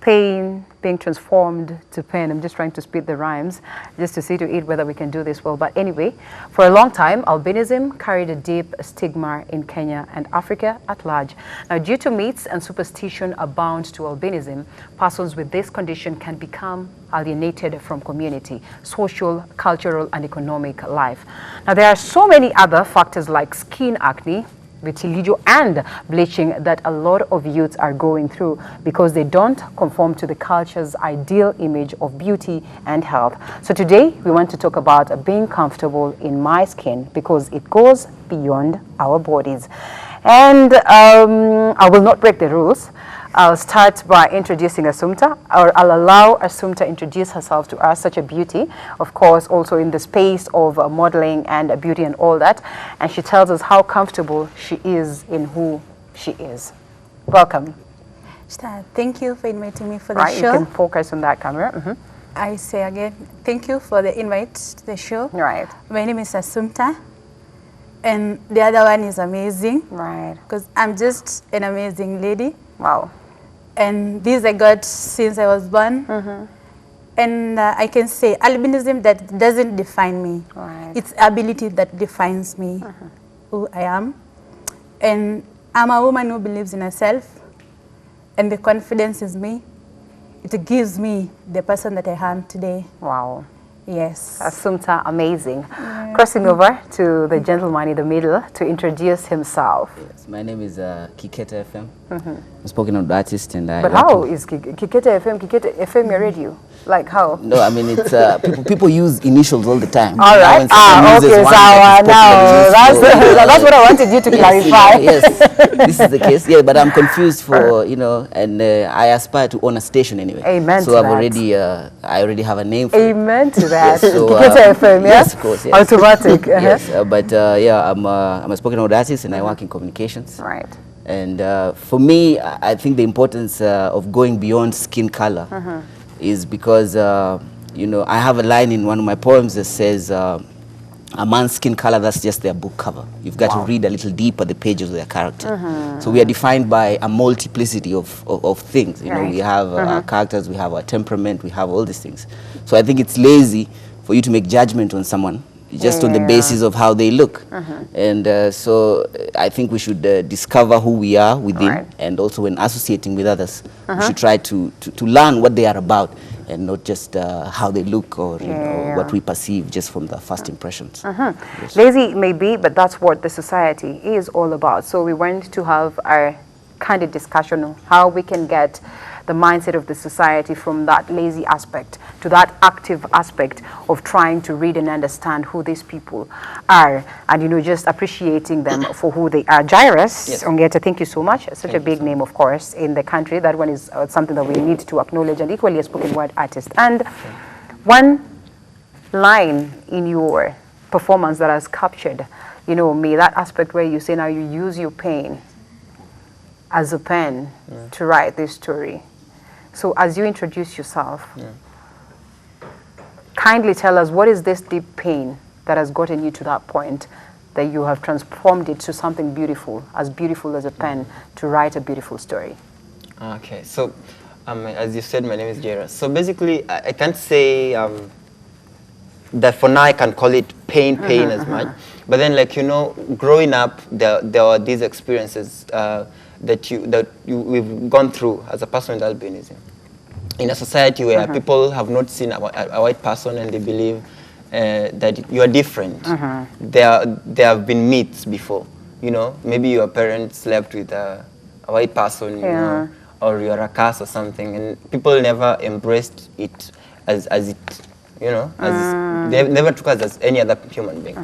pain being transformed to pen. I'm just trying to spit the rhymes just to see to it whether we can do this well. But anyway, for a long time, albinism carried a deep stigma in Kenya and Africa at large. Now, due to myths and superstition abound to albinism, persons with this condition can become alienated from community, social, cultural, and economic life. Now, there are so many other factors like skin acne, vitiligo, and bleaching that a lot of youths are going through because they don't conform to the culture's ideal image of beauty and health. So today we want to talk about being comfortable in my skin because it goes beyond our bodies. And I will not break the rules. I'll start by introducing Assumpta, or I'll allow Assumpta to introduce herself to us, such a beauty, of course, also in the space of modeling and beauty and all that. And she tells us how comfortable she is in who she is. Welcome. Thank you for inviting me for the show. You can focus on that camera. I say again, thank you for the invite to the show. Right. My name is Assumpta, and the other one is amazing. Right. Because I'm just an amazing lady. Wow. And these I got since I was born. And I can say albinism that doesn't define me. Right. It's ability that defines me, who I am. And I'm a woman who believes in herself, and the confidence is me. It gives me the person that I am today. Wow. Yes. Assumpta, amazing. Crossing over to the gentleman in the middle to introduce himself. Yes, my name is Kiketa FM. I'm spoken out artist, and I. But how is Kiketa FM? Kiketa FM your radio? Like how? No, I mean it's people use initials all the time. All right. Okay. That's what I wanted you to clarify. Yes, this is the case. Yeah, but I'm confused for and I aspire to own a station anyway. Amen. So I already have a name for Amen to that. Yes, so, Kiketa FM, yes, of course, yes. Automatic. Yes, but yeah, I'm a spoken word artist, and I work in communications. Right. And for me, I think the importance of going beyond skin color is because, I have a line in one of my poems that says, a man's skin color, that's just their book cover. You've got to read a little deeper the pages of their character. So we are defined by a multiplicity of things. You know, we have our characters, we have our temperament, we have all these things. So I think it's lazy for you to make judgment on someone just on the basis of how they look. And so I think we should discover who we are within, and also when associating with others, we should try to learn what they are about, and not just how they look or what we perceive just from the first impressions. Yes. Lazy maybe, but that's what the society is all about. So we want to have our candid discussion on how we can get the mindset of the society from that lazy aspect to that active aspect of trying to read and understand who these people are, and just appreciating them for who they are. Jairus, yes. Ongeta, thank you so much. Such a big name, of course, in the country. That one is something that we need to acknowledge, and equally a spoken word artist. And one line in your performance that has captured, me, that aspect where you say now you use your pain as a pen to write this story. So as you introduce yourself, kindly tell us, what is this deep pain that has gotten you to that point that you have transformed it to something beautiful as a pen to write a beautiful story? Okay, so as you said, my name is Jairus. So basically, I can't say that for now I can call it pain as much. But then, growing up, there are these experiences that we've gone through as a person with albinism. In a society where people have not seen a white person and they believe that you are different. There have been myths before. Maybe your parents slept with a white person, or you're a caste or something, and people never embraced it as it, they never took us as any other human being.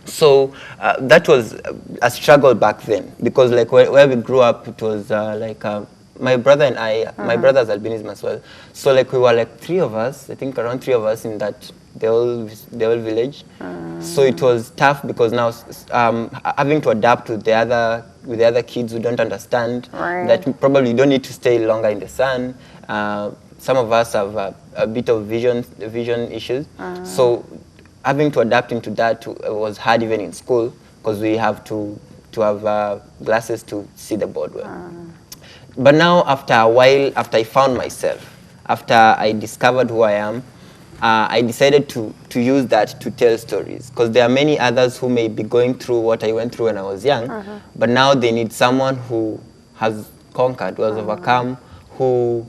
So that was a struggle back then, because where we grew up, it was my brother and I, my brother's albinism as well. So we were three of us, I think around three of us in that the whole village. So it was tough because now having to adapt with the other kids who don't understand that probably you don't need to stay longer in the sun. Some of us have a bit of vision issues. So having to adapt into that was hard even in school, because we have to have glasses to see the board well. But now, after a while, after I found myself, after I discovered who I am, I decided to use that to tell stories. Because there are many others who may be going through what I went through when I was young, but now they need someone who has conquered, who has overcome, who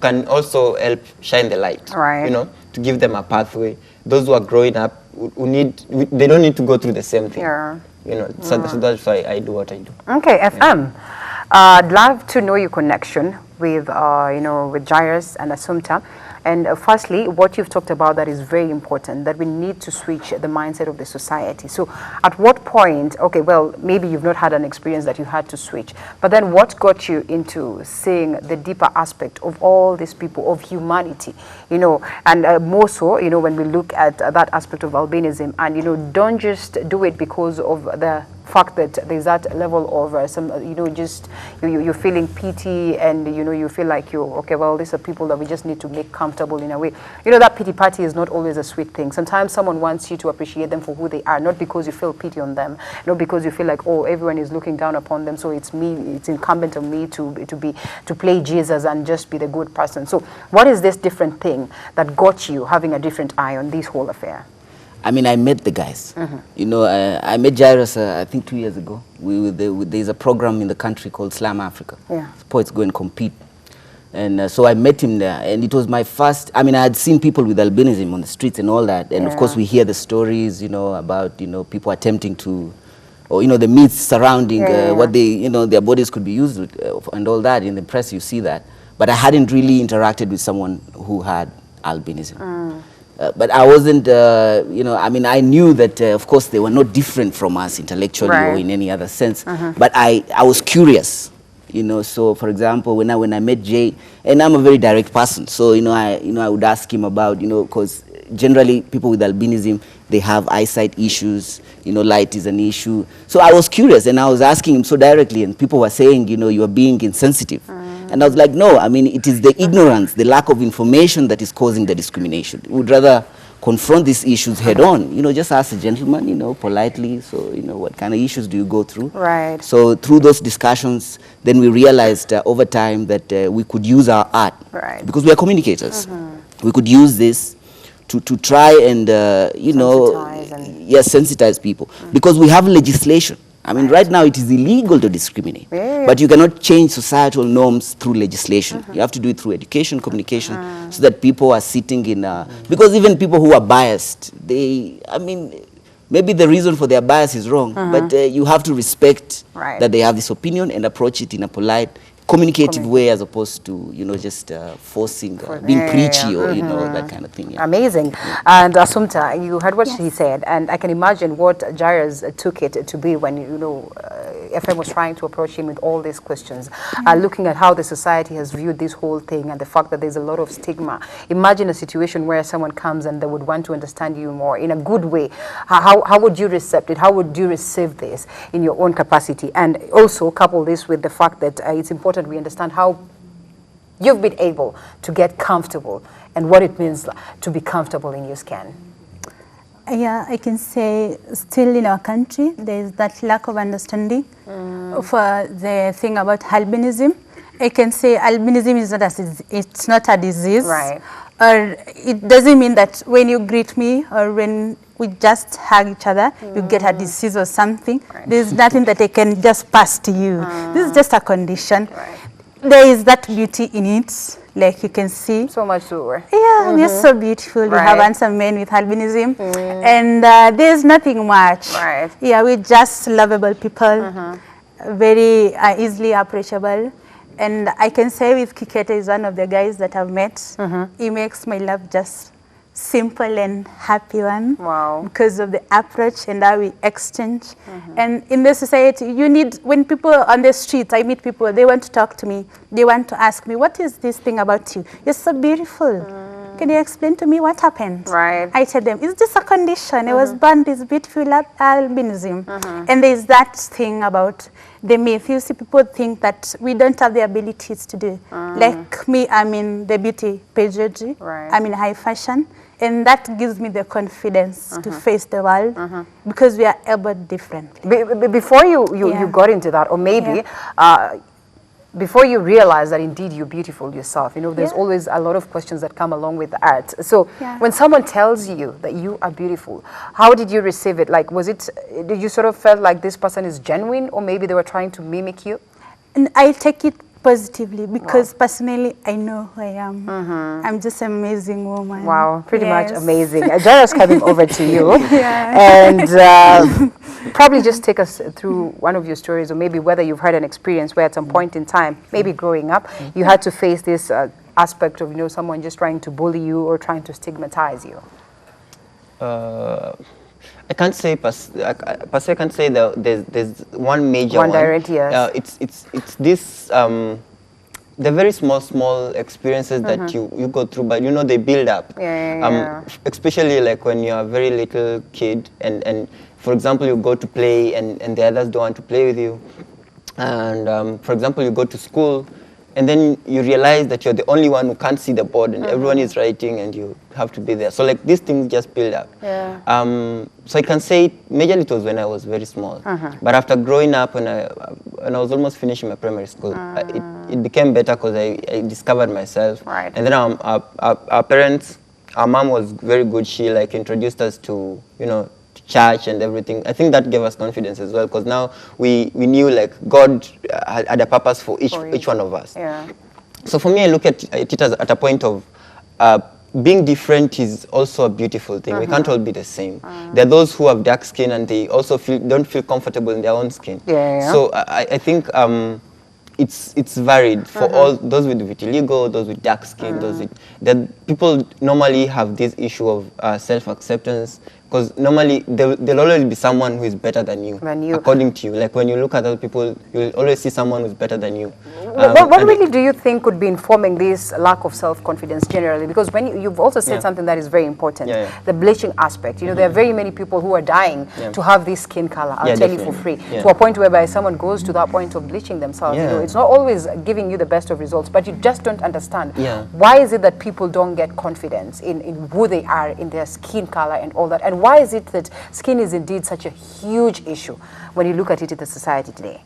can also help shine the light, Right. you know, to give them a pathway. Those who are growing up, they don't need to go through the same thing. Yeah. You know, so that's why I do what I do. Okay, FM. I'd love to know your connection with, you know, with Jairus and Assumpta. And firstly, what you've talked about that is very important, that we need to switch the mindset of the society. So at what point, okay, well, maybe you've not had an experience that you had to switch, but then what got you into seeing the deeper aspect of all these people, of humanity, you know, and more so, you know, when we look at that aspect of albinism, and, you know, don't just do it because of the fact that there's that level of some, you know, just you're feeling pity, and, you know, you feel like okay, well, these are people that we just need to make comfortable in a way. You know, that pity party is not always a sweet thing. Sometimes someone wants you to appreciate them for who they are, not because you feel pity on them, not because you feel like, oh, everyone is looking down upon them, so it's incumbent on me to play Jesus and just be the good person. So what is this different thing that got you having a different eye on this whole affair? I mean, I met the guys. You know, I met Jairus, I think 2 years ago. There's a program in the country called Slam Africa. Yeah. Poets go and compete. And so I met him there. And it was my first, I mean, I had seen people with albinism on the streets and all that. And of course, we hear the stories, you know, about, you know, people attempting to, or, you know, the myths surrounding what they, you know, their bodies could be used with, and all that. In the press, you see that. But I hadn't really interacted with someone who had albinism. But I wasn't, you know, I mean, I knew that, of course, they were not different from us intellectually or in any other sense. But I was curious, you know. So, for example, when I met Jay, and I'm a very direct person, so, you know, I would ask him about, you know, because generally people with albinism, they have eyesight issues, you know, light is an issue. So I was curious, and I was asking him so directly, and people were saying, you know, you are being insensitive. And I was like, no, I mean, it is the ignorance, the lack of information that is causing the discrimination. We would rather confront these issues head on, you know, just ask a gentleman, you know, politely. So, you know, what kind of issues do you go through? Right. So through those discussions, then we realized over time that we could use our art, because we are communicators. We could use this to try and, you know, sensitize people. Because we have legislation. I mean, right now it is illegal to discriminate, but you cannot change societal norms through legislation. You have to do it through education, communication, so that people are sitting in, because even people who are biased, I mean, maybe the reason for their bias is wrong, but you have to respect that they have this opinion and approach it in a polite, communicative way, as opposed to, you know, just forcing, being preachy or, you know, that kind of thing. Amazing. And Assumpta, you heard what he said, and I can imagine what Jairus took it to be when, you know, FM was trying to approach him with all these questions, looking at how the society has viewed this whole thing and the fact that there's a lot of stigma. Imagine a situation where someone comes and they would want to understand you more in a good way. How would you accept it? How would you receive this in your own capacity? And also couple this with the fact that it's important we understand how you've been able to get comfortable and what it means to be comfortable in your skin. Yeah, I can say still in our country, there is that lack of understanding for the thing about albinism. I can say albinism is it's not a disease. Right. Or it doesn't mean that when you greet me or when we just hug each other, you get a disease or something. There's nothing that I can just pass to you. This is just a condition. There is that beauty in it, like you can see. So much to Yeah, we're so beautiful. We have handsome men with albinism. And there's nothing much. Yeah, we're just lovable people, very easily approachable. And I can say with Kikete is one of the guys that I've met. He makes my love just simple and happy one. Wow. Because of the approach and how we exchange. And in the society, you need, when people on the street, I meet people, they want to talk to me. They want to ask me, what is this thing about you? You're so beautiful. Can you explain to me what happened? I tell them, is this a condition? I was born this beautiful albinism. And there's that thing about the myth. You see, people think that we don't have the abilities to do. Like me, I'm in the beauty pageantry. I'm in high fashion. And that gives me the confidence to face the world because we are able differently. Before you got into that, or maybe before you realize that indeed you're beautiful yourself, you know, there's always a lot of questions that come along with art. So when someone tells you that you are beautiful, how did you receive it? Like, did you sort of felt like this person is genuine, or maybe they were trying to mimic you? And I take it positively because personally I know who I am. I'm just an amazing woman. Wow, pretty much amazing. Jaira's coming over to you. And probably just take us through one of your stories, or maybe whether you've had an experience where at some point in time, maybe growing up, you had to face this aspect of, you know, someone just trying to bully you or trying to stigmatize you. I can't say I can't say that there's one major one. Direct, yes. It's this the very small experiences that you go through, but you know they build up. Especially like when you're a very little kid, and for example you go to play and the others don't want to play with you, and for example you go to school. And then you realize that you're the only one who can't see the board, and everyone is writing, and you have to be there. So like these things just build up. So I can say majorly it was when I was very small. But after growing up, when I was almost finishing my primary school, it became better because I discovered myself. And then our parents, our mom was very good. She like introduced us to, you know, church and everything. I think that gave us confidence as well, because now we knew like God had a purpose for each one of us. So for me, I look at it as at a point of being different is also a beautiful thing. We can't all be the same. There are those who have dark skin and they also don't feel comfortable in their own skin. So I think it's varied for all those with vitiligo, those with dark skin, those with that people normally have this issue of self-acceptance. Because normally there'll always be someone who is better than you, according to you. Like when you look at other people, you'll always see someone who's better than you. What really do you think could be informing this lack of self-confidence generally? Because when you've also said something that is very important, the bleaching aspect. You know, there are very many people who are dying to have this skin color, I'll tell you for free, to a point whereby someone goes to that point of bleaching themselves. You know, it's not always giving you the best of results, but you just don't understand. Why is it that people don't get confidence in who they are, in their skin color and all that? And why is it that skin is indeed such a huge issue when you look at it in the society today?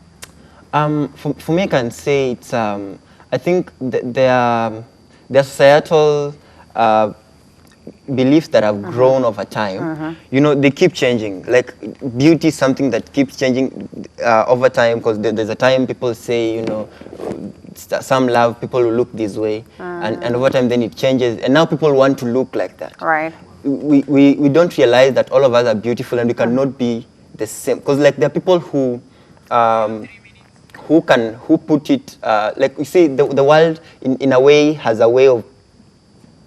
For me, I can say it's, I think there are societal beliefs that have grown over time. You know, they keep changing. Like beauty is something that keeps changing over time, because there's a time people say, you know, some love people who look this way, and over time then it changes, and now people want to look like that. We don't realize that all of us are beautiful and we cannot be the same, because like there are people who put it like you see the world in a way has a way of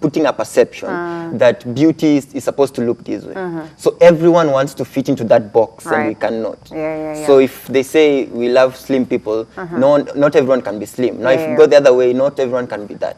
putting a perception that beauty is supposed to look this way. So everyone wants to fit into that box, and we cannot. So if they say we love slim people, not everyone can be slim. Now if you go the other way, not everyone can be that.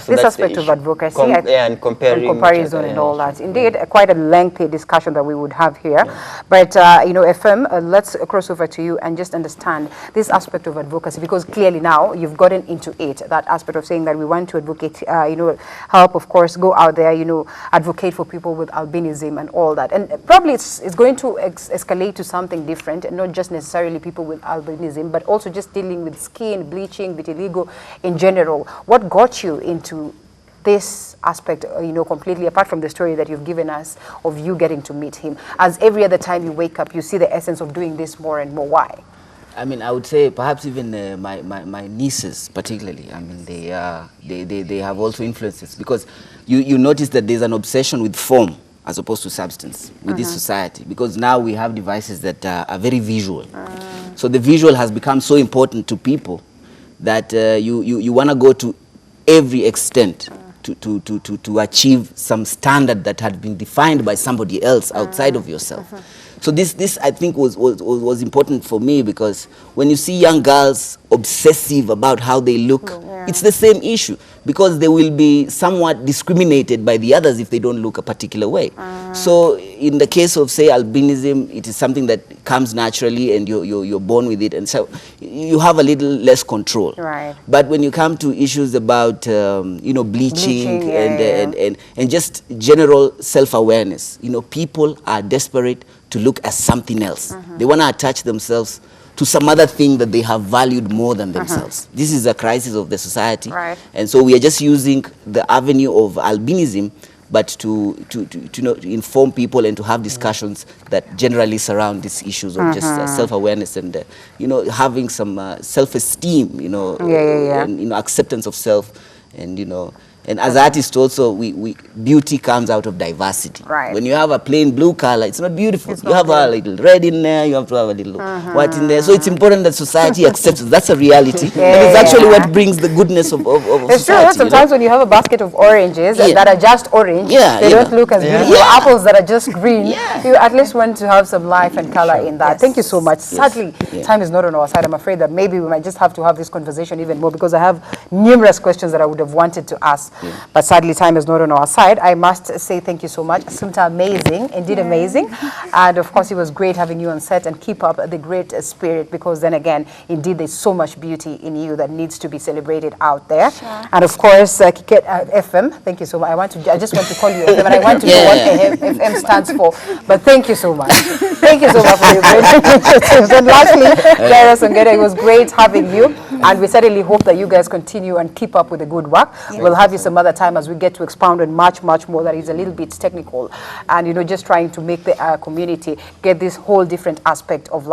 So this aspect of advocacy and comparison and all that. Indeed, quite a lengthy discussion that we would have here. But you know, FM, let's cross over to you and just understand this aspect of advocacy, because clearly now you've gotten into it, that aspect of saying that we want to advocate, you know, help, of course, go out there, you know, advocate for people with albinism and all that. And probably it's going to escalate to something different, and not just necessarily people with albinism, but also just dealing with skin, bleaching, vitiligo in general. What got you into this aspect, you know, completely apart from the story that you've given us of you getting to meet him? As every other time you wake up, you see the essence of doing this more and more. Why? I mean, I would say perhaps even my nieces particularly, I mean, they have also influences, because you notice that there's an obsession with form as opposed to substance with this society, because now we have devices that are very visual. So the visual has become so important to people that you want to go to every extent to achieve some standard that had been defined by somebody else outside of yourself. So this I think was important for me, because when you see young girls obsessive about how they look, it's the same issue, because they will be somewhat discriminated by the others if they don't look a particular way. So in the case of, say, albinism, it is something that comes naturally and you're born with it, and so you have a little less control. But when you come to issues about you know, bleaching and just general self-awareness, you know, people are desperate to look as something else. They want to attach themselves to some other thing that they have valued more than themselves. This is a crisis of the society. Right. And so we are just using the avenue of albinism, but to inform people and to have discussions that generally surround these issues of just self-awareness and, having some self-esteem, and, acceptance of self, and, and as artists also, beauty comes out of diversity. Right. When you have a plain blue color, it's not beautiful. You have a little red in there, you have to have a little white in there. So it's important that society accepts it. That's a reality. And it's actually what brings the goodness of it's society. True. Sometimes when you have a basket of oranges that are just orange, they don't look as beautiful. Apples that are just green, you at least want to have some life and color in that. Thank you so much. Sadly, time is not on our side. I'm afraid that maybe we might just have to have this conversation even more, because I have numerous questions that I would have wanted to ask. But sadly, time is not on our side. I must say thank you so much. Assumpta, amazing, indeed amazing. And of course, it was great having you on set, and keep up the great spirit, because then again, indeed, there's so much beauty in you that needs to be celebrated out there. Sure. And of course, Kiket FM, thank you so much. I just want to call you FM, and I want to know what FM stands for. But thank you so much. Thank you so much for your great questions. And lastly, Jaira Songeda, it was great having you. And we certainly hope that you guys continue and keep up with the good work. We'll have you some other time as we get to expound on much more that is a little bit technical, and just trying to make the community get this whole different aspect of life.